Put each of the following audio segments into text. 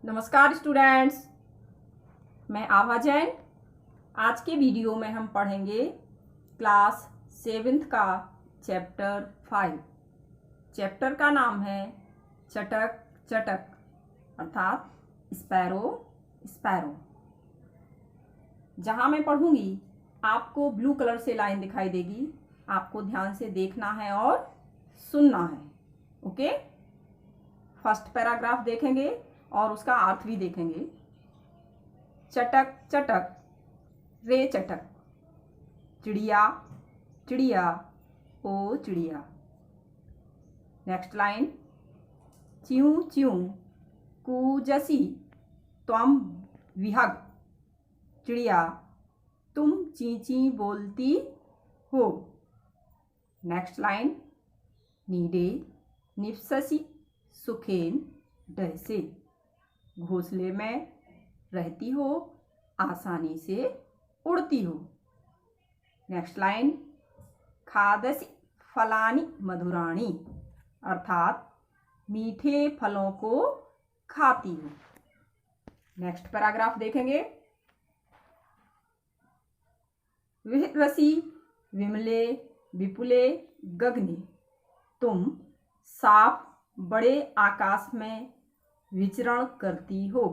नमस्कार स्टूडेंट्स, मैं आभा जैन। आज के वीडियो में हम पढ़ेंगे क्लास 7th का चैप्टर 5। चैप्टर का नाम है चटक चटक अर्थात स्पैरो स्पैरो। जहाँ मैं पढ़ूंगी आपको ब्लू कलर से लाइन दिखाई देगी, आपको ध्यान से देखना है और सुनना है। ओके, फर्स्ट पैराग्राफ देखेंगे और उसका अर्थ भी देखेंगे। चटक चटक रे चटक, चिड़िया चिड़िया ओ चिड़िया। नेक्स्ट लाइन, च्यूं च्यूं कूजसी त्वम विहग, चिड़िया तुम ची ची बोलती हो। नेक्स्ट लाइन, नीडे निप्ससी सुखेन डहसे, घोंसले में रहती हो, आसानी से उड़ती हो। नेक्स्ट लाइन, खादसी फलानी मधुराणी अर्थात मीठे फलों को खाती हो। नेक्स्ट पैराग्राफ देखेंगे। विहरसी विमले विपुले गगने, तुम साफ बड़े आकाश में विचरण करती हो।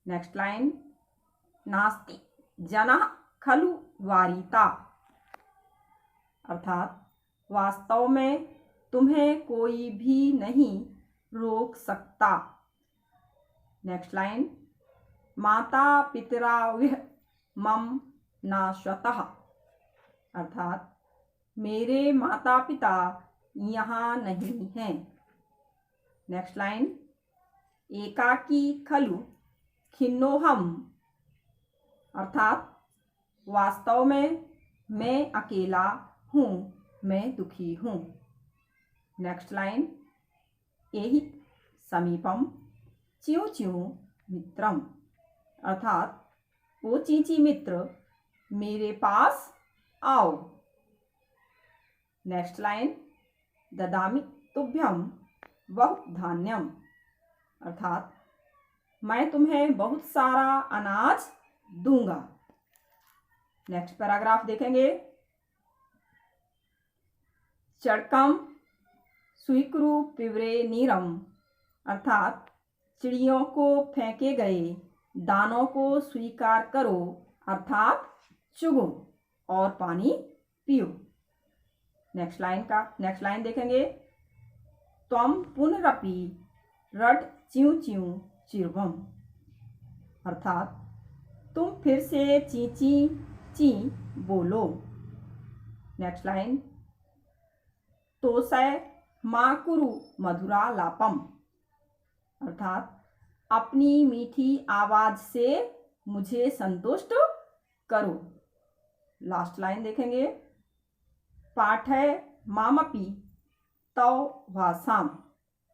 नेक्स्ट लाइन, नास्ति जनः खलु वारिता अर्थात वास्तव में तुम्हें कोई भी नहीं रोक सकता। नेक्स्ट लाइन, माता पितरा विह मम नाश्वतः अर्थात मेरे माता पिता यहाँ नहीं हैं। नेक्स्ट लाइन, एकाकी खलु खिन्नोहम अर्थात वास्तव में मैं अकेला हूँ, मैं दुखी हूँ। नेक्स्ट लाइन, एहि समीपम च्यूं च्यूं मित्रम अर्थात ओ चींची मित्र मेरे पास आओ। नेक्स्ट लाइन, ददामि तुभ्यम बहु धान्यम अर्थात मैं तुम्हें बहुत सारा अनाज दूंगा। नेक्स्ट पैराग्राफ देखेंगे। चड़कम स्वीकुरु पिवरे नीरम अर्थात चिड़ियों को फेंके गए दानों को स्वीकार करो अर्थात चुगो और पानी पियो। नेक्स्ट लाइन देखेंगे। त्वम पुनरपि रट च्यूं च्यूं चिरवम अर्थात तुम फिर से ची ची ची बोलो। नेक्स्ट लाइन, तोसै मा कुरु मधुरा लापम अर्थात अपनी मीठी आवाज से मुझे संतुष्ट करो। लास्ट लाइन देखेंगे। पाठय मामपि तव भाषाम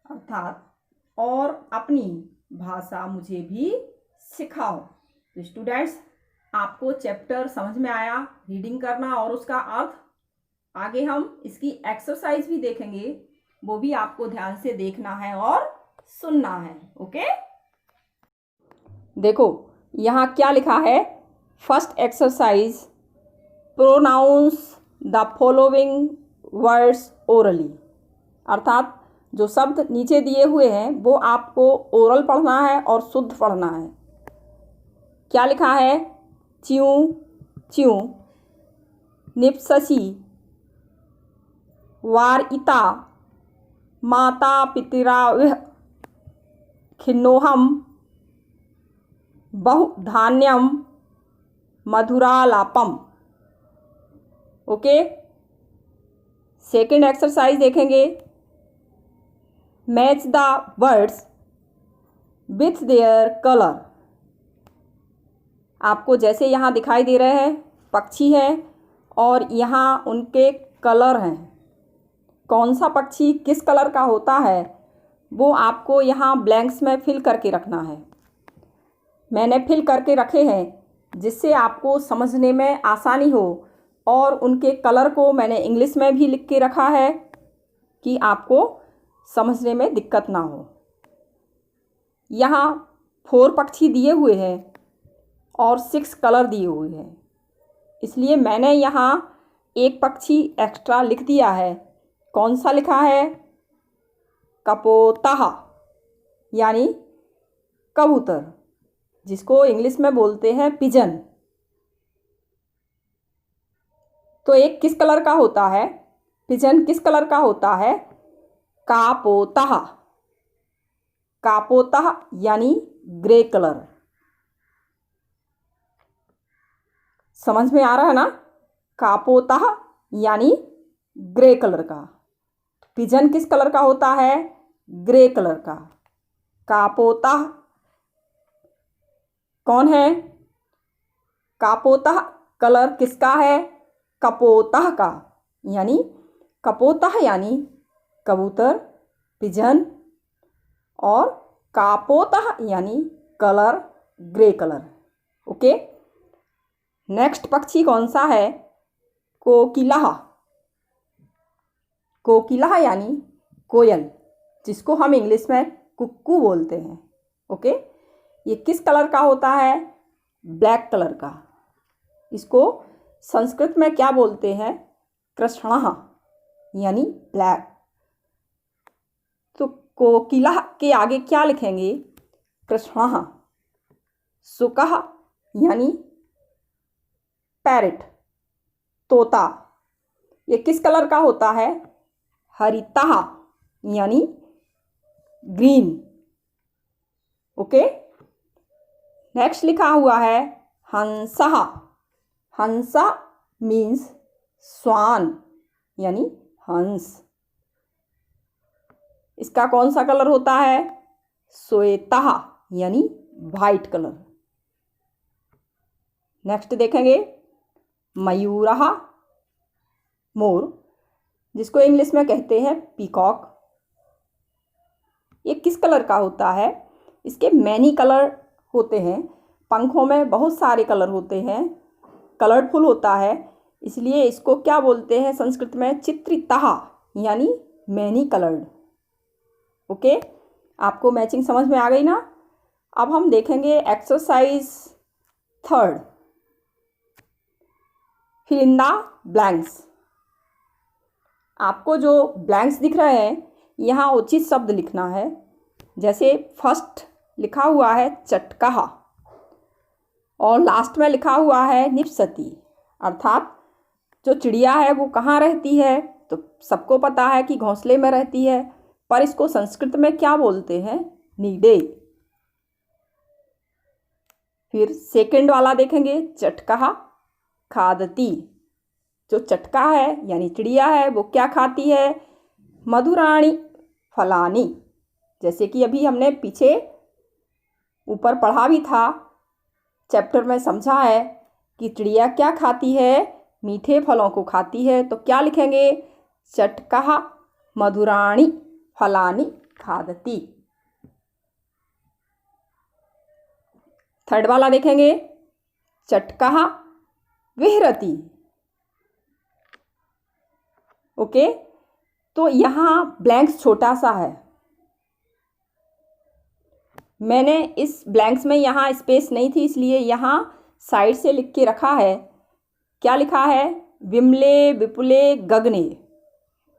अर्थात और अपनी भाषा मुझे भी सिखाओ। तो स्टूडेंट्स, आपको चैप्टर समझ में आया, रीडिंग करना और उसका अर्थ। आगे हम इसकी एक्सरसाइज भी देखेंगे, वो भी आपको ध्यान से देखना है और सुनना है। ओके, देखो यहाँ क्या लिखा है। First exercise, pronounce the following words orally अर्थात जो शब्द नीचे दिए हुए हैं वो आपको ओरल पढ़ना है और शुद्ध पढ़ना है। क्या लिखा है? च्यूं च्यूं निप्ससी वारिता माता पितरा विह खिन्नोहम बहु धान्यम मधुरालापम। ओके, सेकेंड एक्सरसाइज देखेंगे। Match the words with their colour आपको जैसे यहाँ दिखाई दे रहे हैं पक्षी हैं और यहाँ उनके कलर हैं। कौन सा पक्षी किस कलर का होता है वो आपको यहाँ ब्लैंक्स में फिल करके रखना है। मैंने फिल करके रखे हैं जिससे आपको समझने में आसानी हो, और उनके कलर को मैंने इंग्लिश में भी लिख के रखा है कि आपको समझने में दिक्कत ना हो। यहाँ 4 पक्षी दिए हुए हैं और 6 कलर दिए हुए हैं, इसलिए मैंने यहाँ एक पक्षी एक्स्ट्रा लिख दिया है। कौन सा लिखा है? कपोतः, यानी कबूतर, जिसको इंग्लिश में बोलते हैं पिजन। तो एक किस कलर का होता है? पिजन किस कलर का होता है? कापोतः। कापोतः यानी ग्रे कलर। समझ में आ रहा है ना? कापोतः यानी ग्रे कलर का। पिजन किस कलर का होता है? ग्रे कलर का। कापोतः कौन है? कापोतः कलर किसका है? कपोतः का, यानी कपोतः यानी कबूतर, पिजन, और कापोतः यानी colour grey colour. Okay, next पक्षी कौन सा है? कोकिलः। कोकिलः यानी कोयल, जिसको हम इंग्लिश में कुक्कू बोलते हैं। ओके, ये किस कलर का होता है? ब्लैक कलर का। इसको संस्कृत में क्या बोलते हैं? कृष्णः, यानी ब्लैक। तो कोकिलः के आगे क्या लिखेंगे? कृष्णः। शुकः यानी पैरट, तोता। ये किस कलर का होता है? हरितः यानी ग्रीन। ओके, नेक्स्ट लिखा हुआ है हंसः। हंसा मीन्स स्वान, यानी हंस। इसका कौन सा कलर होता है? श्वेतः यानी वाइट कलर। नेक्स्ट देखेंगे मयूरः, मोर, जिसको इंग्लिश में कहते हैं पीकॉक। ये किस कलर का होता है? इसके मैनी कलर होते हैं, पंखों में बहुत सारे कलर होते हैं, कलरफुल होता है, इसलिए इसको क्या बोलते हैं संस्कृत में? चित्रितः यानी मैनी कलर्ड। ओके, आपको मैचिंग समझ में आ गई ना? अब हम देखेंगे exercise 3, fill in the blanks. आपको जो ब्लैंक्स दिख रहे हैं, यहाँ उचित शब्द लिखना है। जैसे फर्स्ट लिखा हुआ है चटकः, और लास्ट में लिखा हुआ है निप्सति, अर्थात जो चिड़िया है वो कहाँ रहती है? तो सबको पता है कि घोंसले में रहती है, पर इसको संस्कृत में क्या बोलते हैं? नीडे। फिर सेकंड वाला देखेंगे चटकः खादती। जो चटका है यानी चिड़िया है वो क्या खाती है? मधुराणि फलानि। जैसे कि अभी हमने पीछे ऊपर पढ़ा भी था, चैप्टर में समझा है कि चिड़िया क्या खाती है? मीठे फलों को खाती है। तो क्या लिखेंगे? चटकः मधुराणि फलानि खादति। थर्ड वाला देखेंगे चटकः विहरति। ओके, तो यहाँ ब्लैंक्स छोटा सा है, मैंने इस ब्लैंक्स में यहाँ स्पेस नहीं थी, इसलिए यहाँ साइड से लिख के रखा है। क्या लिखा है? विमले विपुले गगने,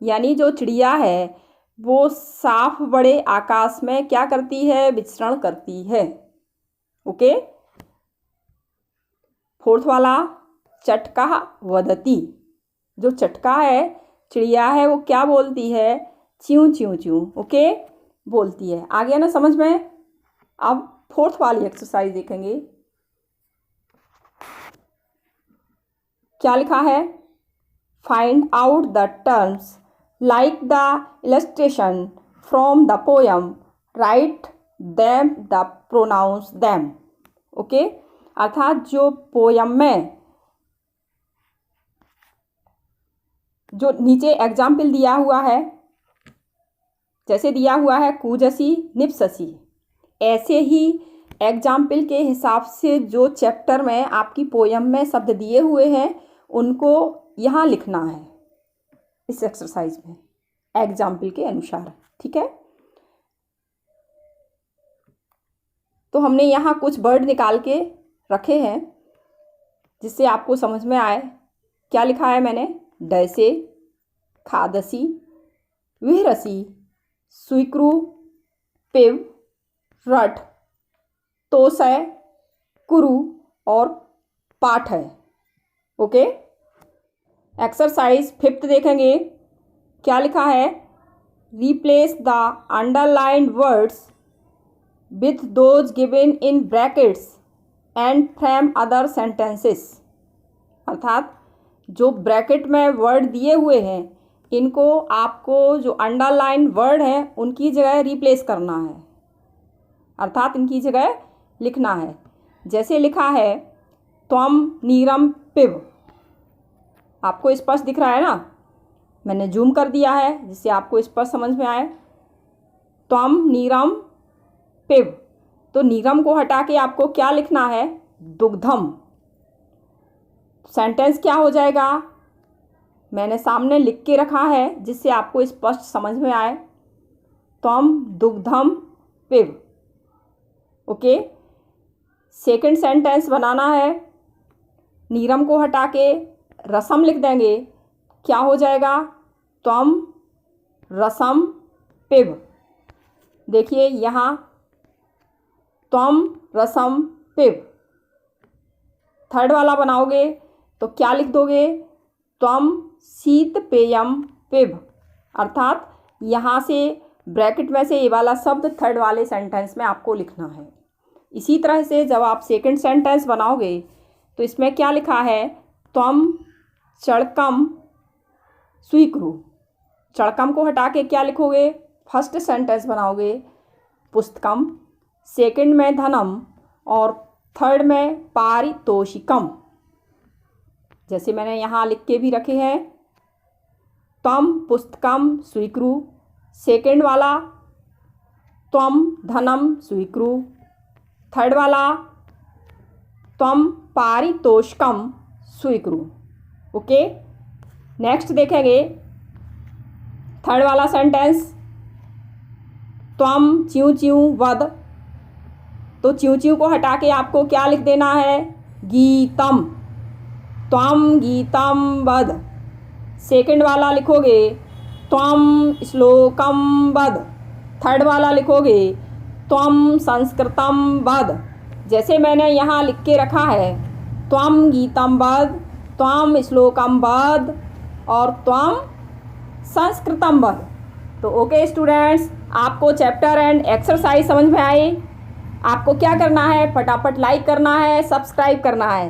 यानी जो चिड़िया है वो साफ बड़े आकाश में क्या करती है? विचरण करती है। ओके, फोर्थ वाला चटकः वदति। जो चटका है, चिड़िया है, वो क्या बोलती है? च्यूं च्यूं च्यूं। ओके, बोलती है। आ गया ना समझ में? अब फोर्थ वाली एक्सरसाइज देखेंगे। क्या लिखा है? Find out the terms like the illustration from the poem, write them the pronounce them. Okay, अर्थात जो पोयम में जो नीचे एग्जाम्पल दिया हुआ है, जैसे दिया हुआ है कूजसी निप्ससी, ऐसे ही एग्जाम्पल के हिसाब से जो चैप्टर में आपकी पोयम में शब्द दिए हुए हैं उनको यहाँ लिखना है इस एक्सरसाइज में, एग्जाम्पल के अनुसार। ठीक है, तो हमने यहाँ कुछ वर्ड निकाल के रखे हैं जिससे आपको समझ में आए। क्या लिखा है मैंने? डैसे, खादसी, विहरसी, स्वीकृ, पिव, रट, तोसय, कुरु और पाठ है। ओके, एक्सरसाइज 5th देखेंगे। क्या लिखा है? Replace the underlined words with those given in brackets and frame other sentences. अर्थात जो ब्रैकेट में वर्ड दिए हुए हैं इनको आपको जो अंडरलाइन वर्ड है उनकी जगह रिप्लेस करना है, अर्थात इनकी जगह लिखना है। जैसे लिखा है त्वम नीरम पिब। आपको स्पष्ट दिख रहा है ना? मैंने जूम कर दिया है जिससे आपको स्पष्ट समझ में आए। त्वम नीरम पिब, तो नीरम को हटा के आपको क्या लिखना है? दुग्धम। सेंटेंस क्या हो जाएगा? मैंने सामने लिख के रखा है जिससे आपको स्पष्ट समझ में आए। त्वम दुग्धम पिब। ओके, सेकंड सेंटेंस बनाना है। नीरम को हटा के रसम लिख देंगे। क्या हो जाएगा? त्वम रसम पिब। देखिए यहाँ त्वम रसम पिब। थर्ड वाला बनाओगे तो क्या लिख दोगे? त्वम शीत पेयम पिब। अर्थात यहाँ से ब्रैकेट में से ये वाला शब्द थर्ड वाले सेंटेंस में आपको लिखना है। इसी तरह से जब आप सेकंड सेंटेंस बनाओगे तो इसमें क्या लिखा है? त्वम चड़कम स्वीकृ। चड़कम को हटा के क्या लिखोगे? फर्स्ट सेंटेंस बनाओगे पुस्तकम, सेकंड में धनम और थर्ड में पारितोषिकम। जैसे मैंने यहाँ लिख के भी रखे हैं, त्वम पुस्तकम स्वीकृ, सेकंड वाला त्वम धनम स्वीकृ, थर्ड वाला त्वम पारितोषिकम स्वीकृ। ओके, नेक्स्ट देखेंगे थर्ड वाला सेंटेंस। त्वम च्यूं च्यूं वद, तो च्यूं च्यूं को हटा के आपको क्या लिख देना है? गीतम। त्वम गीतम वद। सेकंड वाला लिखोगे त्वम श्लोकम वद। थर्ड वाला लिखोगे त्वम संस्कृतम वद। जैसे मैंने यहाँ लिख के रखा है त्वम गीतम वद, त्वम श्लोकम वद और त्वम संस्कृतम वद। तो ओके स्टूडेंट्स, आपको चैप्टर एंड एक्सरसाइज समझ में आई। आपको क्या करना है? फटाफट लाइक करना है, सब्सक्राइब करना है।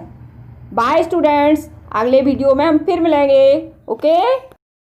बाय स्टूडेंट्स, अगले वीडियो में हम फिर मिलेंगे। ओके।